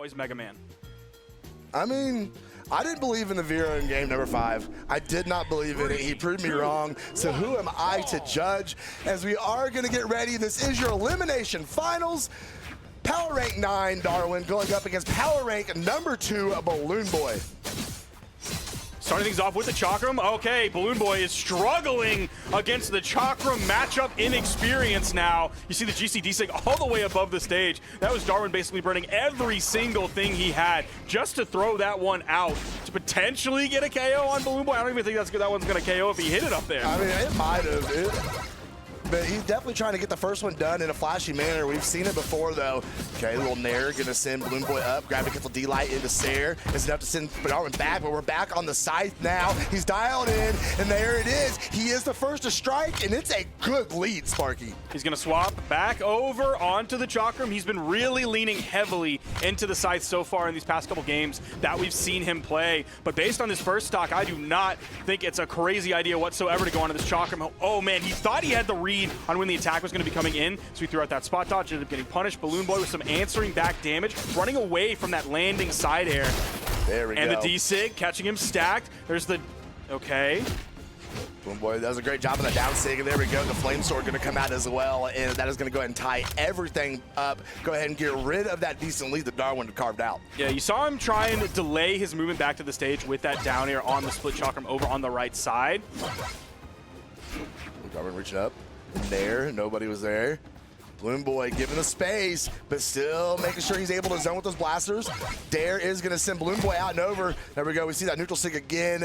Boy's Mega Man. I mean, I didn't believe in the Vera in game number 5. I did not believe in it. He proved me wrong. So who am I to judge? As we are going to get ready, this is your Elimination Finals. Power Rank 9 Darwen going up against Power Rank number 2 BalloonBoy. Starting things off with the Chakram. Okay, BalloonBoy is struggling against the Chakram matchup inexperience now. You see the GCD sig all the way above the stage. That was Darwen basically burning every single thing he had just to throw that one out to potentially get a KO on BalloonBoy. I don't even think that one's going to KO if he hit it up there. I mean, it might have. But he's definitely trying to get the first one done in a flashy manner. We've seen it before, though. Okay, little Nair gonna send BalloonBoy up, grab a couple D-Light into Sair. It's enough to send Darwen back, but we're back on the scythe now. He's dialed in, and there it is. He is the first to strike, and it's a good lead, Sparky. He's gonna swap back over onto the Chakram. He's been really leaning heavily into the scythe so far in these past couple games that we've seen him play. But based on this first stock, I do not think it's a crazy idea whatsoever to go onto this Chakram. Oh man, he thought he had the read on when the attack was going to be coming in, so he threw out that spot dodge, ended up getting punished. BalloonBoy with some answering back damage, running away from that landing side air. There we go. And the D-Sig catching him stacked. There's the, okay. BalloonBoy does a great job on the down sig, and there we go. The Flame Sword going to come out as well, and that is going to go ahead and tie everything up. Go ahead and get rid of that decent lead that Darwen carved out. Yeah, you saw him try and delay his movement back to the stage with that down air on the split Chakram over on the right side. Darwen reaching up. There, nobody was there. BalloonBoy giving the space, but still making sure he's able to zone with those blasters. Dare is going to send BalloonBoy out and over. There we go. We see that neutral sig again.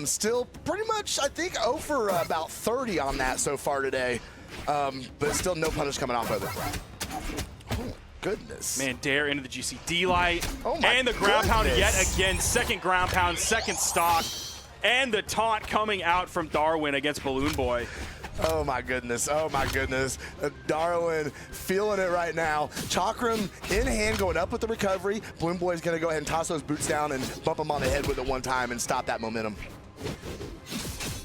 Still pretty much, I think, 0 for about 30 on that so far today. But still no punish coming off of it. Oh, goodness. Man, Dare into the GCD light. Oh my and the ground goodness. pound yet again. Second ground pound, second stock. And the taunt coming out from Darwen against BalloonBoy. Oh my goodness, oh my goodness. Darwen feeling it right now. Chakram in hand going up with the recovery. BalloonBoy is gonna go ahead and toss those boots down and bump him on the head with it one time and stop that momentum.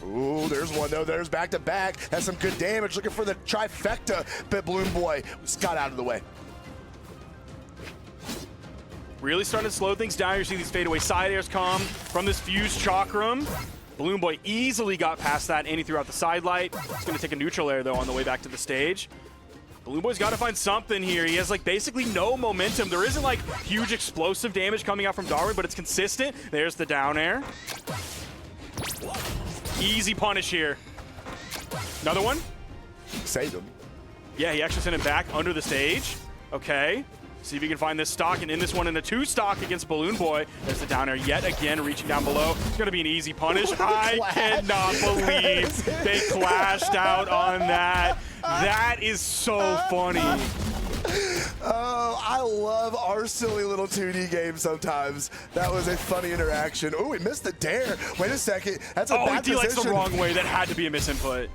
Ooh, there's one though, there's back to back. That's some good damage, looking for the trifecta, but BalloonBoy got out of the way. Really starting to slow things down. You're seeing these fadeaway side airs come from this fused Chakram. BalloonBoy easily got past that, and he threw out the side light. He's going to take a neutral air, though, on the way back to the stage. BalloonBoy's got to find something here. He has, like, basically no momentum. There isn't, like, huge explosive damage coming out from Darwen, but it's consistent. There's the down air. Easy punish here. Another one. Saved him. Yeah, he actually sent him back under the stage. Okay. See if you can find this stock and end this one in a 2 stock against BalloonBoy. There's the down air yet again, reaching down below. It's going to be an easy punish. I cannot believe they clashed out on that. That is so funny. Oh, I love our silly little 2D games sometimes. That was a funny interaction. Oh, we missed the dare. Wait a second. That's a bad position. Oh, he D-likes the wrong way. That had to be a misinput.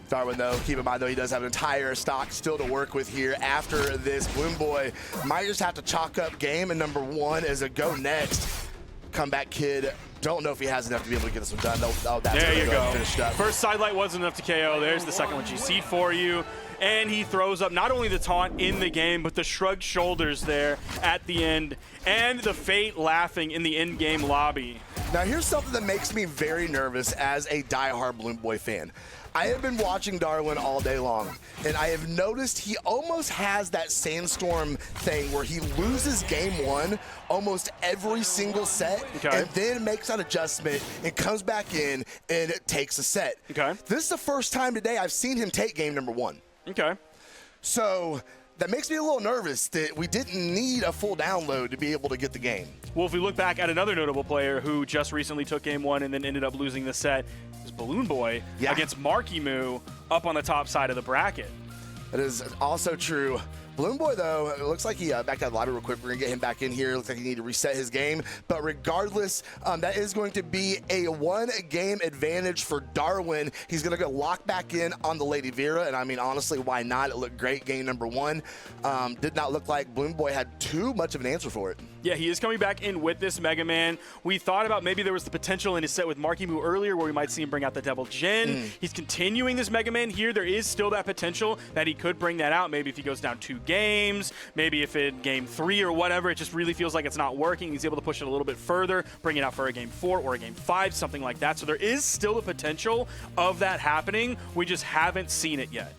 Darwen, though, keep in mind, though, he does have an entire stock still to work with here after this. BalloonBoy might just have to chalk up game in number 1 as a go next. Comeback kid. Don't know if he has enough to be able to get this one done. Oh, that's there you go. Finished up. First side light wasn't enough to KO. There's the second one GC'd for you. And he throws up not only the taunt in the game, but the shrugged shoulders there at the end. And the Fate laughing in the in-game lobby. Now, here's something that makes me very nervous as a diehard BalloonBoy fan. I have been watching Darwen all day long, and I have noticed he almost has that sandstorm thing where he loses game 1 almost every single set, and then makes that adjustment and comes back in and takes a set. Okay. This is the first time today I've seen him take game number 1. Okay. So that makes me a little nervous that we didn't need a full download to be able to get the game. Well, if we look back at another notable player who just recently took game 1 and then ended up losing the set, is BalloonBoy against Marky Moo up on the top side of the bracket. That is also true. BalloonBoy, though, it looks like he backed out of the lobby real quick. We're going to get him back in here. Looks like he need to reset his game. But regardless, that is going to be a 1-game advantage for Darwen. He's going to go lock back in on the Lady Vera. And, I mean, honestly, why not? It looked great game number 1. Did not look like BalloonBoy had too much of an answer for it. Yeah, he is coming back in with this Mega Man. We thought about maybe there was the potential in his set with Marky Moo earlier where we might see him bring out the Devil Jin. He's continuing this Mega Man here. There is still that potential that he could bring that out maybe if he goes down 2 games, maybe if in game 3 or whatever, it just really feels like it's not working. He's able to push it a little bit further, bring it out for a game 4 or a game 5, something like that. So there is still the potential of that happening. We just haven't seen it yet.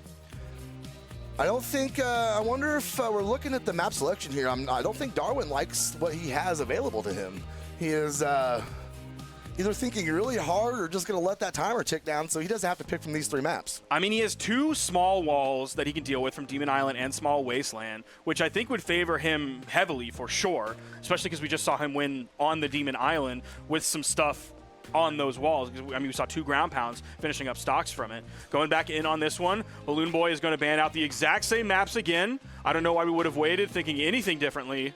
I don't think, I wonder if we're looking at the map selection here. I don't think Darwen likes what he has available to him. He is either thinking really hard or just going to let that timer tick down so he doesn't have to pick from these 3 maps. I mean, he has 2 small walls that he can deal with from Demon Island and Small Wasteland, which I think would favor him heavily for sure, especially because we just saw him win on the Demon Island with some stuff on those walls. I mean, we saw 2 ground pounds finishing up stocks from it. Going back in on this one, BalloonBoy is going to ban out the exact same maps again. I don't know why we would have waited thinking anything differently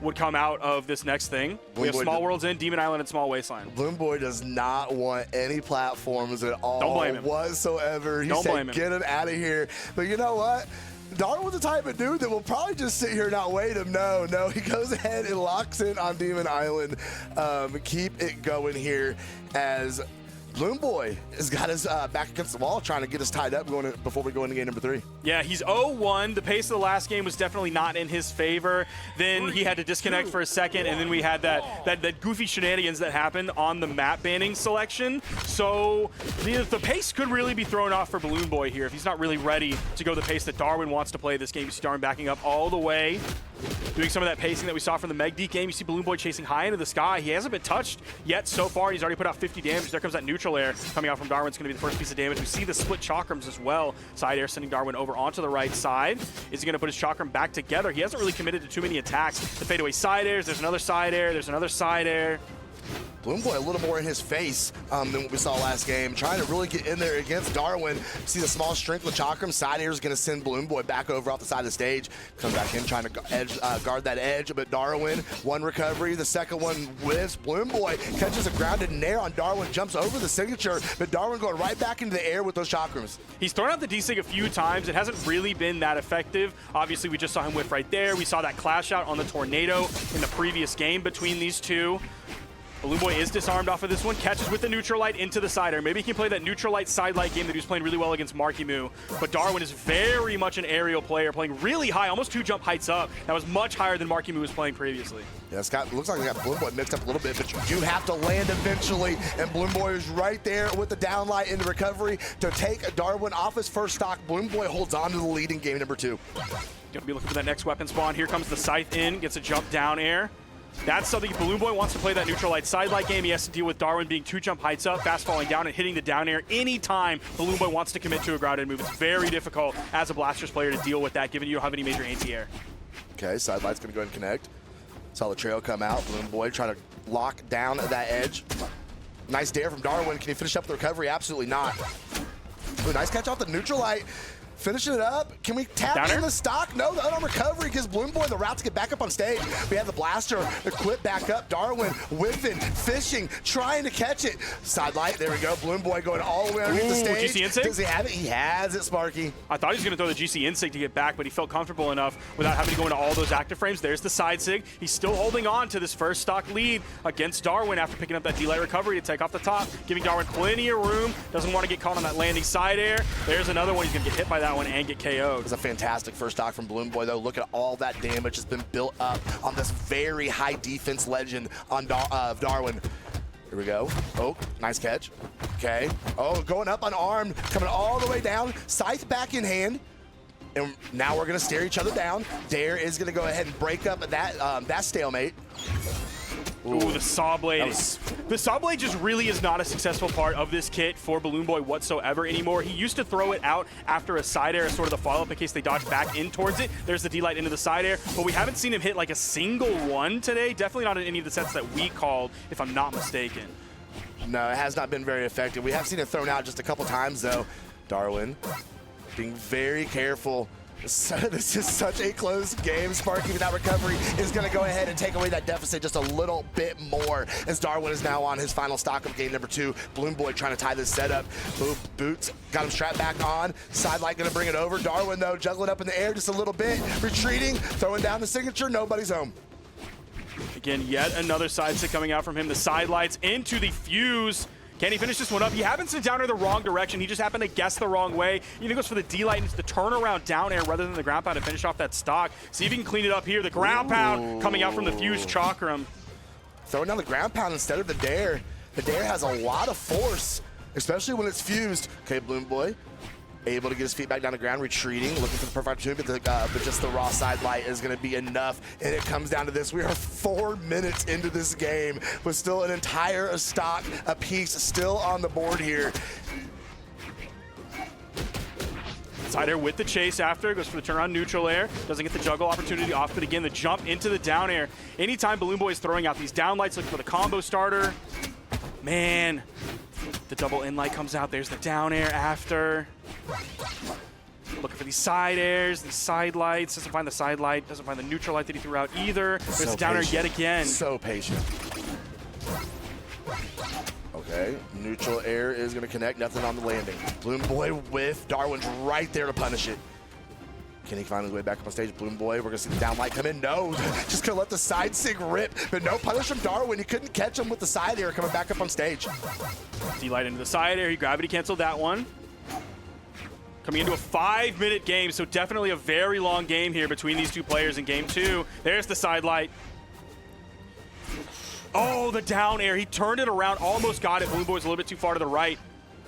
would come out of this next thing. We have Small Worlds in, Demon Island, and Small Wasteland. BalloonBoy does not want any platforms at all. Don't blame him whatsoever. He Don't said, blame him. get him out of here. But you know what? Darwen's the type of dude that will probably just sit here and not wait him. No, he goes ahead and locks in on Demon Island. Keep it going here as BalloonBoy has got his back against the wall, trying to get us tied up before we go into game number 3. Yeah, he's 0-1. The pace of the last game was definitely not in his favor. Then he had to disconnect for a second, and then we had that goofy shenanigans that happened on the map banning selection. So the pace could really be thrown off for BalloonBoy here if he's not really ready to go the pace that Darwen wants to play this game. You see Darwen backing up all the way, doing some of that pacing that we saw from the Meg Deke game. You see BalloonBoy chasing high into the sky. He hasn't been touched yet so far. He's already put out 50 damage. There comes that neutral air coming out from Darwen. It's going to be the first piece of damage. We see the split chakrams as well. Side air sending Darwen over onto the right side. Is he going to put his chakram back together? He hasn't really committed to too many attacks. The fadeaway side airs. There's another side air. There's another side air. BalloonBoy a little more in his face than what we saw last game, trying to really get in there against Darwen. See the small strength with Chakram. Side air is going to send BalloonBoy back over off the side of the stage. Comes back in trying to guard that edge, but Darwen, one recovery. The second one whiffs. BalloonBoy catches a grounded nair on Darwen, jumps over the signature, but Darwen going right back into the air with those Chakrams. He's thrown out the D-Sig a few times. It hasn't really been that effective. Obviously, we just saw him whiff right there. We saw that clash out on the Tornado in the previous game between these two. BalloonBoy is disarmed off of this one, catches with the neutral light into the side air. Maybe he can play that neutral light side light game that he was playing really well against Markimu. But Darwen is very much an aerial player, playing really high, almost 2 jump heights up. That was much higher than Markimu was playing previously. Yeah, Scott, looks like we got BalloonBoy mixed up a little bit, but you do have to land eventually, and BalloonBoy is right there with the downlight in the recovery to take Darwen off his first stock. BalloonBoy holds on to the lead in game number 2. Gonna be looking for that next weapon spawn. Here comes the Scythe in, gets a jump down air. That's something BalloonBoy wants to play, that neutral light side light game. He has to deal with Darwen being 2 jump heights up, fast falling down and hitting the down air anytime BalloonBoy wants to commit to a grounded move. It's very difficult as a Blasters player to deal with that, given you don't have any major anti-air. Okay, side light's gonna go ahead and connect. Saw the trail come out. BalloonBoy trying to lock down that edge. Nice dare from Darwen. Can he finish up the recovery? Absolutely not. Ooh, nice catch off the neutral light. Finishing it up. Can we tap in the stock? No, the on recovery gives BalloonBoy the route to get back up on stage. We have the blaster equipped back up. Darwen whiffing, fishing, trying to catch it. Side light, there we go. BalloonBoy going all the way underneath the stage. GC Insig? Does he have it? He has it, Sparky. I thought he was going to throw the GC Insig to get back, but he felt comfortable enough without having to go into all those active frames. There's the side sig. He's still holding on to this first stock lead against Darwen after picking up that D-Light recovery to take off the top, giving Darwen plenty of room. Doesn't want to get caught on that landing side air. There's another one. He's going to get hit by that one and get KO'd. It was a fantastic first stock from BalloonBoy, though. Look at all that damage that's been built up on this very high defense legend on Darwen. Here we go. Oh, nice catch. Okay. Oh, going up unarmed, coming all the way down. Scythe back in hand. And now we're going to stare each other down. Dare is going to go ahead and break up that stalemate. Ooh, the Saw Blade. The Saw Blade just really is not a successful part of this kit for BalloonBoy whatsoever anymore. He used to throw it out after a side air as sort of the follow-up in case they dodge back in towards it. There's the D-Light into the side air, but we haven't seen him hit like a single one today. Definitely not in any of the sets that we called, if I'm not mistaken. No, it has not been very effective. We have seen it thrown out just a couple times, though. Darwen being very careful. This is such a close game. Sparky with that recovery is going to go ahead and take away that deficit just a little bit more as Darwen is now on his final stock of game number 2. BalloonBoy trying to tie this setup. Boots got him strapped back on. Sidelight going to bring it over. Darwen, though, juggling up in the air just a little bit. Retreating, throwing down the signature. Nobody's home. Again, yet another side stick coming out from him. The side lights into the fuse. Can he finish this one up? He happens to down air the wrong direction. He just happened to guess the wrong way. He even goes for the D-Light and it's the turnaround down air rather than the ground pound to finish off that stock. See if he can clean it up here. The ground pound coming out from the fused Chakram. Throwing down the ground pound instead of the dare. The dare has a lot of force, especially when it's fused. Okay, BalloonBoy able to get his feet back down the ground, retreating, looking for the perfect opportunity, but just the raw side light is going to be enough. And it comes down to this. We are 4 minutes into this game with still an entire stock apiece still on the board here. Side air with the chase after, goes for the turnaround neutral air, doesn't get the juggle opportunity off, but again, the jump into the down air. Anytime BalloonBoy is throwing out these down lights, looking for the combo starter, man, the double in light comes out, there's the down air after. Looking for these side airs, these side lights, doesn't find the side light, doesn't find the neutral light that he threw out either. There's So the down air patient. yet again. So patient. Okay, neutral air is going to connect, nothing on the landing. BalloonBoy with Darwin's right there to punish it. Can he find his way back up on stage? BalloonBoy, we're going to see the down light come in. No, just going to let the side sig rip. But no punish from Darwin. He couldn't catch him with the side air coming back up on stage. D-Light into the side air, he gravity canceled that one. Coming into a 5-minute game, so definitely a very long game here between these two players in game 2. There's the side light. Oh, the down air. He turned it around, almost got it. BalloonBoy's a little bit too far to the right.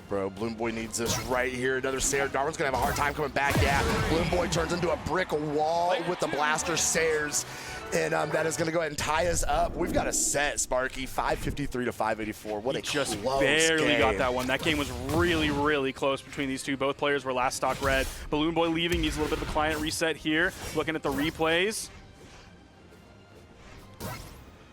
Bro, BalloonBoy needs this right here. Another Sayre. Darwin's going to have a hard time coming back. Yeah, BalloonBoy turns into a brick wall with the blaster Sayres. And that is going to go ahead and tie us up. We've got a set, Sparky. 553 to 584. What a just close barely game. got that one. That game was really, really close between these two. Both players were last stock red. BalloonBoy leaving, needs a little bit of a client reset here. Looking at the replays.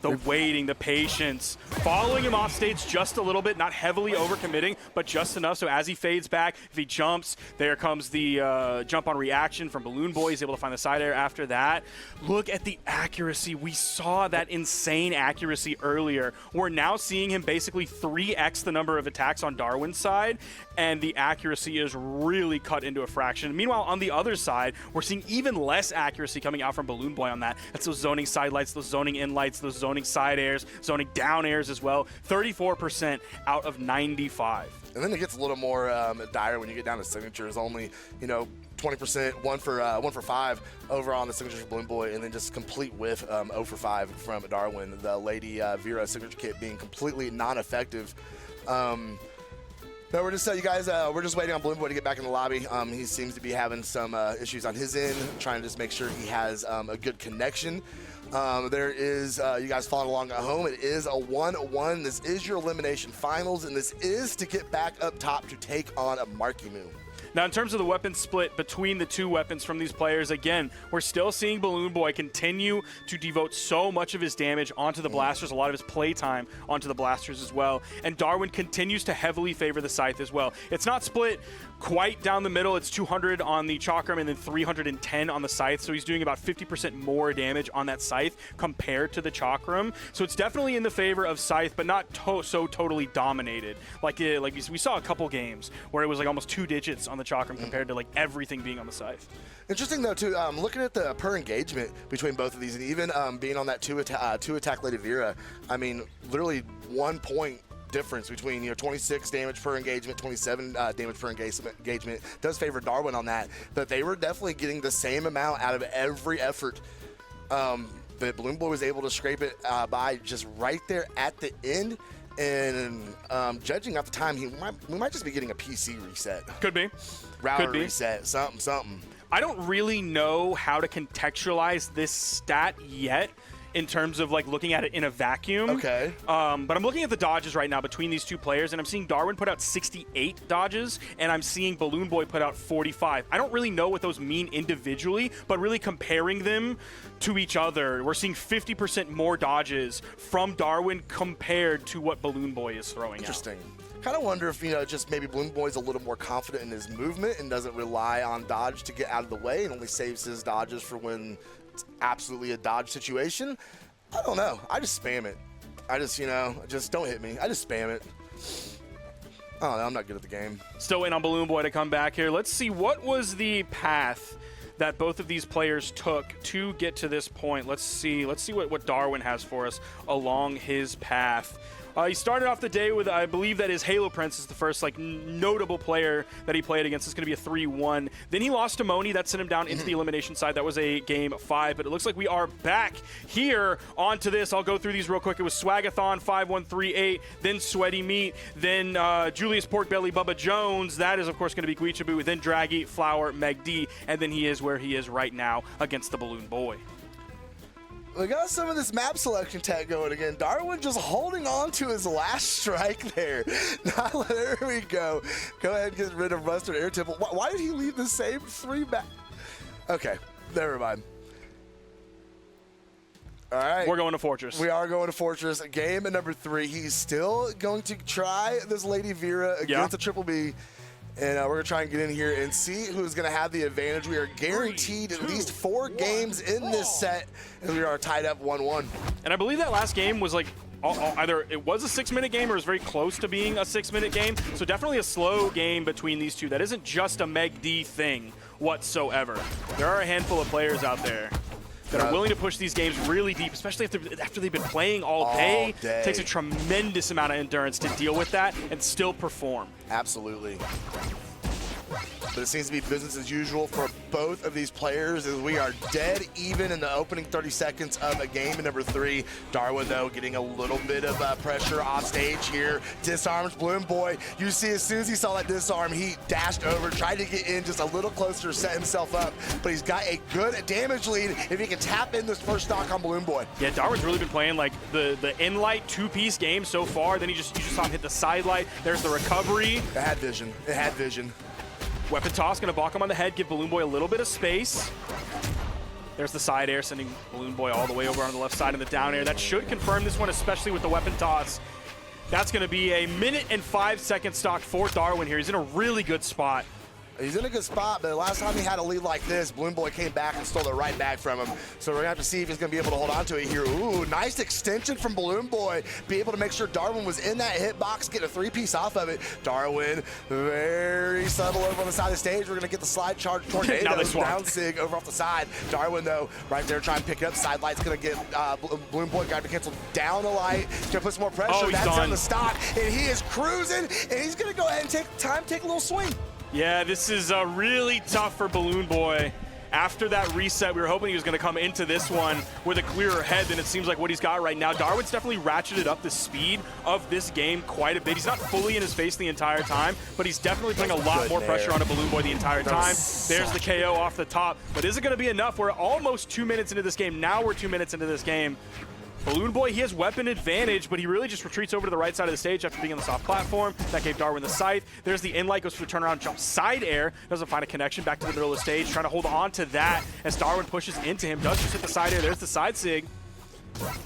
The waiting, the patience, following him off stage just a little bit, not heavily overcommitting, but just enough. So as he fades back, if he jumps, there comes the jump on reaction from BalloonBoy. He's able to find the side air after that. Look at the accuracy. We saw that insane accuracy earlier. We're now seeing him basically 3x the number of attacks on Darwin's side, and the accuracy is really cut into a fraction. Meanwhile, on the other side, we're seeing even less accuracy coming out from BalloonBoy on that. That's those zoning side lights, those zoning in lights, those zoning side airs, zoning down airs as well. 34% out of 95. And then it gets a little more dire when you get down to signatures. Only, 20%, one for 5 over on the signatures for BalloonBoy, and then just complete whiff 0 for 5 from Darwin. The Lady Vera signature kit being completely non-effective. No, we're just you guys. We're just waiting on BalloonBoy to get back in the lobby. He seems to be having some issues on his end, trying to just make sure he has a good connection. There is, you guys following along at home, it is a 1-1. This is your elimination finals, and this is to get back up top to take on a Marky Moo. Now, in terms of the weapon split between the two weapons from these players, again, we're still seeing BalloonBoy continue to devote so much of his damage onto the blasters, a lot of his playtime onto the blasters as well. And Darwin continues to heavily favor the Scythe as well. It's not split quite down the middle. It's 200 on the Chakram and then 310 on the Scythe. So he's doing about 50% more damage on that Scythe compared to the Chakram. So it's definitely in the favor of Scythe, but not so totally dominated. Like we saw a couple games where it was like almost 2 digits on the Chakram compared to like everything being on the Scythe. Interesting though too, looking at the per engagement between both of these, and even being on that two attack Lady Vera, I mean, literally 1 point difference between 26 damage per engagement, 27 damage per engagement does favor Darwin on that, but they were definitely getting the same amount out of every effort. But BalloonBoy was able to scrape it by just right there at the end. And judging off the time, we might just be getting a PC reset. Could be. Router reset, something. I don't really know how to contextualize this stat yet in terms of like looking at it in a vacuum. Okay. But I'm looking at the dodges right now between these two players, and I'm seeing Darwin put out 68 dodges, and I'm seeing BalloonBoy put out 45. I don't really know what those mean individually, but really comparing them to each other, we're seeing 50% more dodges from Darwin compared to what BalloonBoy is throwing Interesting. Kind of wonder if, just maybe BalloonBoy's a little more confident in his movement and doesn't rely on dodge to get out of the way and only saves his dodges for when it's absolutely a dodge situation. I don't know. I just spam it. I just, just don't hit me. I just spam it. I don't know. I'm not good at the game. Still waiting on BalloonBoy to come back here. Let's see, what was the path that both of these players took to get to this point. Let's see what Darwen has for us along his path. He started off the day with, I believe that his Halo Prince is the first notable player that he played against. It's going to be a 3-1. Then he lost to Moni. That sent him down into the elimination side. That was a game 5. But it looks like we are back here onto this. I'll go through these real quick. It was Swagathon 5138, then Sweaty Meat, then Julius Porkbelly Bubba Jones. That is, of course, going to be Guichabu, then Draggy, Flower, Meg D, and then he is where he is right now against the BalloonBoy. We got some of this map selection tech going again. Darwen just holding on to his last strike there. Now, there we go. Go ahead and get rid of Mustard Air Temple. Why did he leave the same 3 back? Okay, never mind. All right. We're going to Fortress. We are going to Fortress. Game number 3. He's still going to try this Lady Vera against the Triple B. And we're going to try and get in here and see who's going to have the advantage. We are guaranteed at least 4 games in this set, and we are tied up 1-1. And I believe that last game was like either it was a 6-minute game or it was very close to being a 6-minute game. So definitely a slow game between these two. That isn't just a Meg D thing whatsoever. There are a handful of players out there that are willing to push these games really deep, especially after they've been playing all day. It takes a tremendous amount of endurance to deal with that and still perform. Absolutely. But it seems to be business as usual for both of these players as we are dead even in the opening 30 seconds of a game in number 3. Darwen, though, getting a little bit of pressure off stage here. Disarms BalloonBoy. You see, as soon as he saw that disarm, he dashed over, tried to get in just a little closer, set himself up. But he's got a good damage lead if he can tap in this first stock on BalloonBoy. Yeah, Darwen's really been playing like the in-light 2-piece game so far. Then you just saw him hit the side light. There's the recovery. It had vision. It had vision. Weapon toss, gonna balk him on the head, give BalloonBoy a little bit of space. There's the side air, sending BalloonBoy all the way over on the left side in the down air. That should confirm this one, especially with the weapon toss. That's gonna be a 1:05 stock for Darwen here. He's in a really good spot. He's in a good spot, but the last time he had a lead like this, BalloonBoy came back and stole it right back from him. So we're gonna have to see if he's gonna be able to hold on to it here. Ooh, nice extension from BalloonBoy. Be able to make sure Darwen was in that hitbox, get a 3-piece off of it. Darwen, very subtle over on the side of the stage. We're gonna get the slide charge tornado down sig over off the side. Darwen, though, right there trying to pick it up. Side light's gonna get BalloonBoy got to cancel down the light. He's gonna put some more pressure. Oh, that's on the stock, and he is cruising, and he's gonna go ahead and take a little swing. Yeah, this is really tough for BalloonBoy. After that reset, we were hoping he was going to come into this one with a clearer head than it seems like what he's got right now. Darwen's definitely ratcheted up the speed of this game quite a bit. He's not fully in his face the entire time, but he's definitely putting a lot more pressure on a BalloonBoy the entire time. There's the KO off the top, but is it going to be enough? We're almost 2 minutes into this game. Now we're 2 minutes into this game. BalloonBoy, he has weapon advantage, but he really just retreats over to the right side of the stage after being on the soft platform. That gave Darwen the scythe. There's the in-light, goes for the turnaround jump side air. Doesn't find a connection, back to the middle of the stage, trying to hold on to that as Darwen pushes into him. Does just hit the side air. There's the side sig.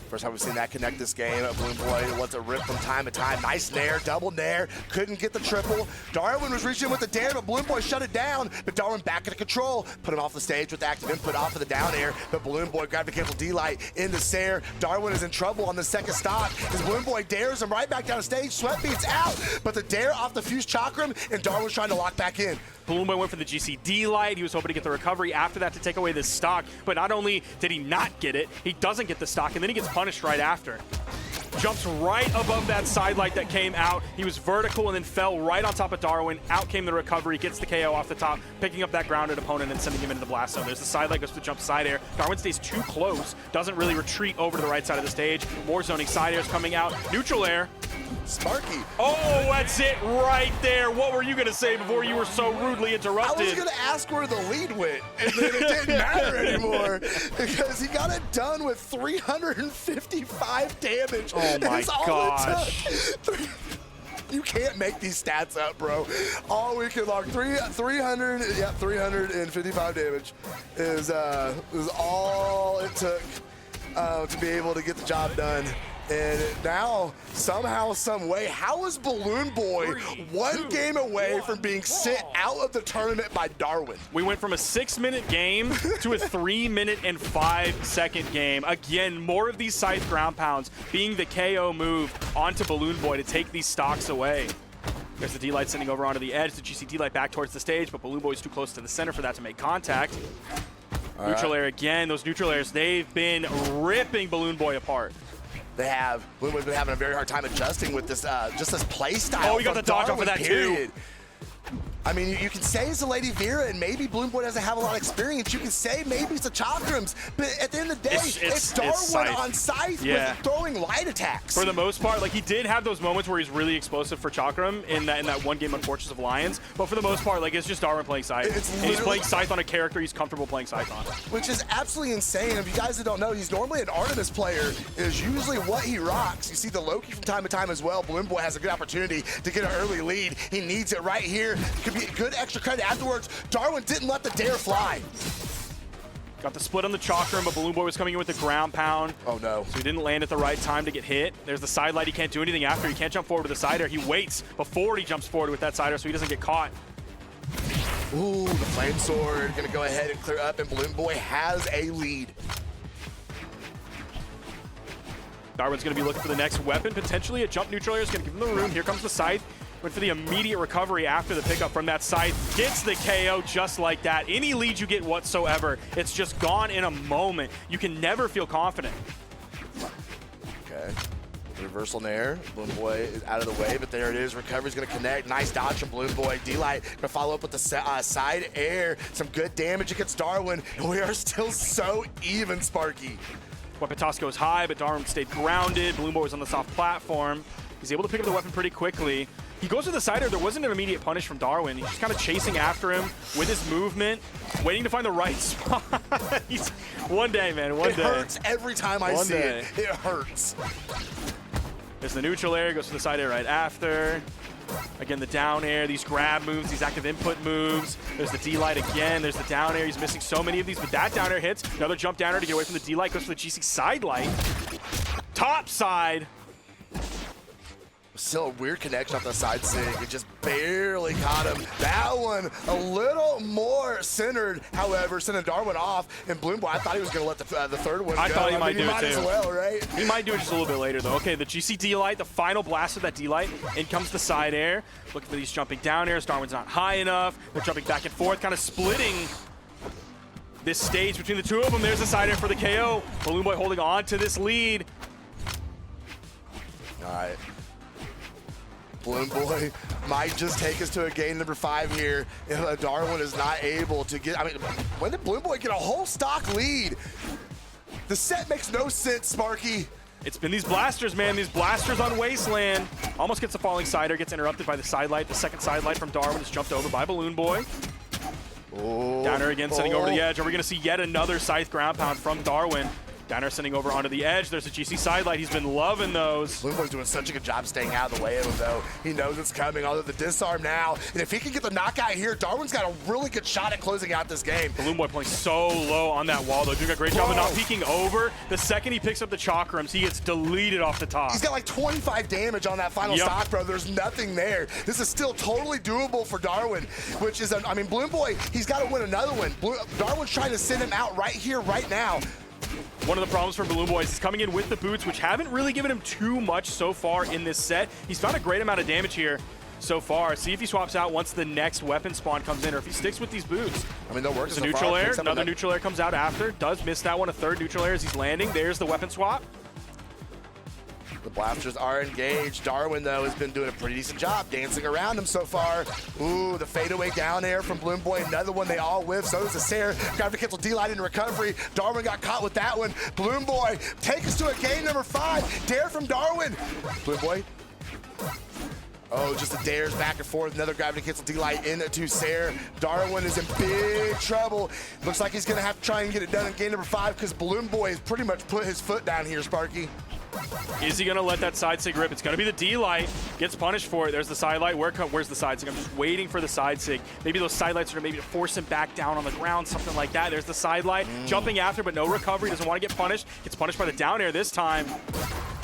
First time we've seen that connect this game. BalloonBoy lets it rip from time to time. Nice nair, double nair. Couldn't get the triple. Darwen was reaching with the dare, but BalloonBoy shut it down. But Darwen back into control. Put him off the stage with active input off of the down air. But BalloonBoy grabbed the cancel D-light in the Sair. Darwen is in trouble on the second stop as BalloonBoy dares him right back down the stage. Sweat beats out, but the dare off the fused chakram, and Darwen's trying to lock back in. BalloonBoy went for the GCD light. He was hoping to get the recovery after that to take away this stock, but not only did he not get it, he doesn't get the stock, and then he gets punished right after. Jumps right above that side light that came out. He was vertical and then fell right on top of Darwen. Out came the recovery, gets the KO off the top, picking up that grounded opponent and sending him into the blast zone. There's the side light, goes to the jump side air. Darwen stays too close, doesn't really retreat over to the right side of the stage. More zoning side airs coming out. Neutral air. Sparky. Oh, that's it right there. What were you going to say before you were so rudely interrupted? I was going to ask where the lead went, and then it didn't matter anymore because he got it done with 355 damage. Oh my gosh. You can't make these stats up, bro. All weekend long, 355 damage is all it took to be able to get the job done. And now, somehow, some way, how is BalloonBoy 1 game away from being sent out of the tournament by Darwen? We went from a 6-minute game to a 3-minute and 5-second game. Again, more of these scythe ground pounds being the KO move onto BalloonBoy to take these stocks away. There's the D-Light sending over onto the edge. The GC D-Light back towards the stage, but BalloonBoy's too close to the center for that to make contact. Neutral air again. Those neutral airs, they've been ripping BalloonBoy apart. They have. BalloonBoy's been having a very hard time adjusting with this, just this play style. Oh, he got the dodge off of that too. I mean, you can say it's a Lady Vera, and maybe BalloonBoy doesn't have a lot of experience. You can say maybe it's a Chakrams, but at the end of the day, it's Darwen on Scythe with throwing light attacks. For the most part, like he did have those moments where he's really explosive for Chakram in that one game Unfortunates of Lions, but for the most part, like it's just Darwen playing Scythe. He's playing Scythe on a character he's comfortable playing Scythe on. Which is absolutely insane. If you guys that don't know, he's normally an Artemis player, is usually what he rocks. You see the Loki from time to time as well. BalloonBoy has a good opportunity to get an early lead. He needs it right here. Could be good extra credit afterwards. Darwen didn't let the dare fly. Got the split on the Chakram, but BalloonBoy was coming in with the ground pound. Oh no. So he didn't land at the right time to get hit. There's the side light. He can't do anything after. He can't jump forward with the side air. He waits before he jumps forward with that side air so he doesn't get caught. Ooh, the Flame Sword gonna go ahead and clear up, and BalloonBoy has a lead. Darwen's gonna be looking for the next weapon. Potentially a jump neutral air is gonna give him the room. Here comes the Scythe. Went for the immediate recovery after the pickup from that side. Gets the KO just like that. Any lead you get whatsoever, it's just gone in a moment. You can never feel confident. Okay. Reversal nair. BalloonBoy is out of the way, but there it is. Recovery's going to connect. Nice dodge from BalloonBoy. D-Light going to follow up with the side air. Some good damage against Darwen, and we are still so even, Sparky. Weapon toss goes high, but Darwen stayed grounded. BalloonBoy was on the soft platform. He's able to pick up the weapon pretty quickly. He goes to the side air. There wasn't an immediate punish from Darwen. He's just kind of chasing after him with his movement, waiting to find the right spot. One day, man, one day. It hurts every time I see it. It hurts. There's the neutral air, goes to the side air right after. Again, the down air, these grab moves, these active input moves. There's the D-Light again. There's the down air. He's missing so many of these, but that down air hits. Another jump down air to get away from the D-Light. Goes for the GC side light. Top side. Still a weird connection off the side sig. It just barely caught him. That one a little more centered, however, sending Darwen off. And BalloonBoy, I thought he was going to let the third one go. I thought he might do it too. As well, right? He might do it just a little bit later, though. Okay, the GC D-Light, the final blast of that D-Light. In comes the side air. Looking for these jumping down airs. Darwen's not high enough. They're jumping back and forth, kind of splitting this stage between the two of them. There's the side air for the KO. BalloonBoy holding on to this lead. All right. BalloonBoy might just take us to a game number 5 here if Darwen is not able to get. I mean, when did BalloonBoy get a whole stock lead? The set makes no sense, Sparky. It's been these blasters, man. These blasters on Wasteland. Almost gets the falling side air, gets interrupted by the side light. The second side light from Darwen is jumped over by BalloonBoy. Oh, Downer again, sending over the edge. Are we going to see yet another Scythe ground pound from Darwen? Downer sending over onto the edge. There's a GC side light. He's been loving those. BalloonBoy's doing such a good job staying out of the way of him, though. He knows it's coming, although the disarm now. And if he can get the knockout here, Darwen's got a really good shot at closing out this game. BalloonBoy playing so low on that wall, though. Doing a great job of not peeking over. The second he picks up the Chakrams, he gets deleted off the top. He's got like 25 damage on that final stock, bro. There's nothing there. This is still totally doable for Darwen, which is, I mean, BalloonBoy, he's got to win another one. Darwen's trying to send him out right here, right now. One of the problems for BalloonBoy is he's coming in with the boots, which haven't really given him too much so far in this set. He's found a great amount of damage here so far. See if he swaps out once the next weapon spawn comes in, or if he sticks with these boots. I mean, they'll work. There's a neutral air. Another neutral air comes out after. Does miss that one. A third neutral air as he's landing. There's the weapon swap. The blasters are engaged. Darwen, though, has been doing a pretty decent job dancing around him so far. Ooh, the fadeaway down air from BalloonBoy. Another one they all whiff. So does the Sair. Got to cancel D-Light in recovery. Darwen got caught with that one. BalloonBoy, take us to a game number 5. Dare from Darwen. BalloonBoy. Oh, just the dares back and forth. Another gravity cancel D-Light into Sair. Darwen is in big trouble. Looks like he's going to have to try and get it done in game number 5 because BalloonBoy has pretty much put his foot down here, Sparky. Is he going to let that side sig rip? It's going to be the D-Light. Gets punished for it. There's the side light. Where's the side sig? I'm just waiting for the side sig. Maybe those side lights are maybe to force him back down on the ground, something like that. There's the side light. Jumping after, but no recovery. Doesn't want to get punished. Gets punished by the down air this time.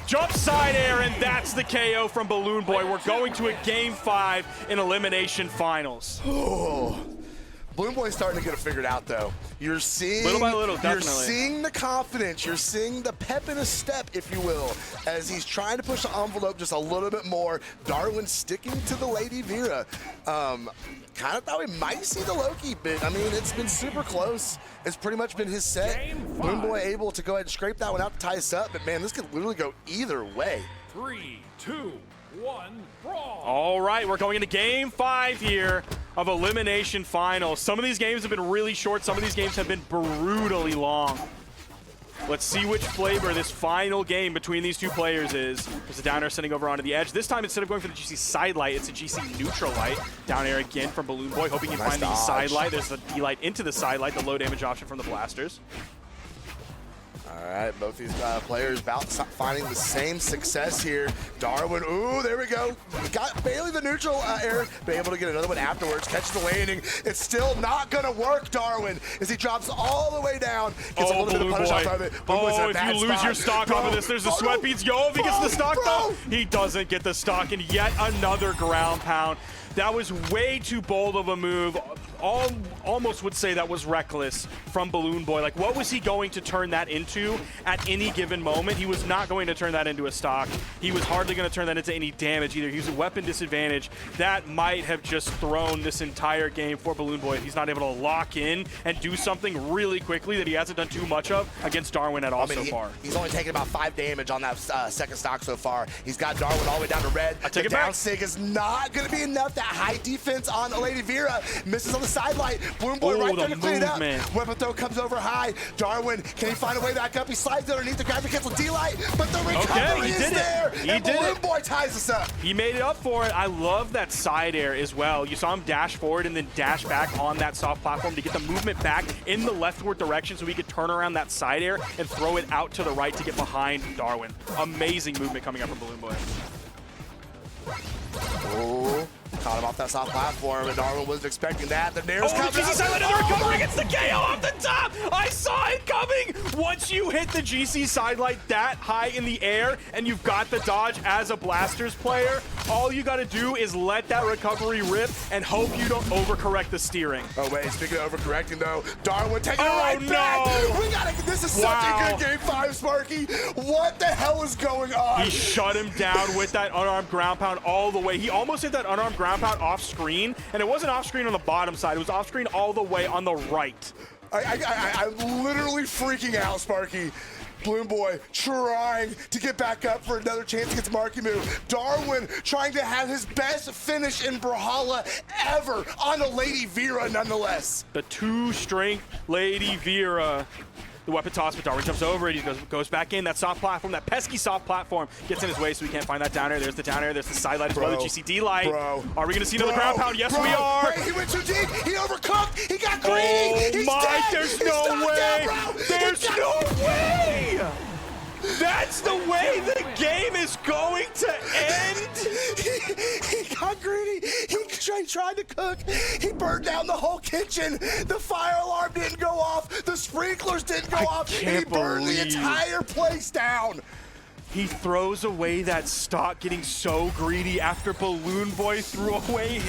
Jump side air, and that's the KO from BalloonBoy. We're going to a game 5 in Elimination Finals. Oh, BalloonBoy's starting to get it figured out, though. You're seeing, little by little, definitely. You're seeing the confidence. You're seeing the pep in his step, if you will, as he's trying to push the envelope just a little bit more. Darwen sticking to the Lady Vera. Kind of thought we might see the Loki bit. I mean, it's been super close. It's pretty much been his set. BalloonBoy able to go ahead and scrape that one out to tie us up, but man, this could literally go either way. 3, 2, 1, brawl. All right, we're going into game 5 here of Elimination Finals. Some of these games have been really short. Some of these games have been brutally long. Let's see which flavor this final game between these two players is. There's a down air sending over onto the edge. This time, instead of going for the GC side light, it's a GC neutral light. Down air again from BalloonBoy, hoping you find the side light. There's the D-light into the side light, the low damage option from the blasters. All right, both these players about finding the same success here. Darwen, ooh, there we go. Got barely the neutral air, but able to get another one afterwards. Catches the landing. It's still not gonna work, Darwen, as he drops all the way down. Gets a little bit of punish off of it. Oh, if you lose your stock off of this, there's a sweat beads. Yo, if he gets the stock though, he doesn't get the stock, and yet another ground pound. That was way too bold of a move. Almost would say that was reckless from BalloonBoy. Like, what was he going to turn that into at any given moment? He was not going to turn that into a stock. He was hardly going to turn that into any damage either. He was a weapon disadvantage. That might have just thrown this entire game for BalloonBoy if he's not able to lock in and do something really quickly that he hasn't done too much of against Darwen at all so far. He's only taken about 5 damage on that second stock so far. He's got Darwen all the way down to red. I take the it back. down sig is not going to be enough. That high defense on Lady Vera misses on the side light. BalloonBoy right there to clean it up. Weapon throw comes over high. Darwen, can he find a way back up? He slides underneath the grab to cancel D-light, but the recovery is there. And BalloonBoy ties us up. He made it up for it. I love that side air as well. You saw him dash forward and then dash back on that soft platform to get the movement back in the leftward direction so he could turn around that side air and throw it out to the right to get behind Darwen. Amazing movement coming up from BalloonBoy. Oh, caught him off that soft platform, and Darwen wasn't expecting that. The Nair's coming GC side light and the recovery gets the KO off the top. I saw it coming. Once you hit the GC side light that high in the air and you've got the dodge as a Blasters player, all you got to do is let that recovery rip and hope you don't overcorrect the steering. Oh wait, speaking of overcorrecting though, Darwen taking it right back. We gotta. This is such a good game 5, Sparky. What the hell is going on? He shut him down with that unarmed ground pound all the way. He almost hit that unarmed ground pound off screen, and it wasn't off screen on the bottom side. It was off screen all the way on the right. I'm literally freaking out, Sparky. BalloonBoy trying to get back up for another chance against Marky Moo. Darwen trying to have his best finish in Brawlhalla ever on a Lady Vera, nonetheless. The 2-strength Lady Vera. The weapon toss, but Darwen jumps over it. He goes back in. That soft platform, that pesky soft platform, gets in his way, so we can't find that down air. There's the down air. There's the side light as well. The GCD light. Are we going to see another ground pound? Yes, we are. Wait, he went too deep. He overcooked. He got greedy. Oh my! There's no way. There's no way. That's the way the game is going to end. He got greedy. He tried to cook. He burned down the whole kitchen. The fire alarm didn't go off. The sprinklers didn't go off. And he burned the entire place down. He throws away that stock, getting so greedy after BalloonBoy threw away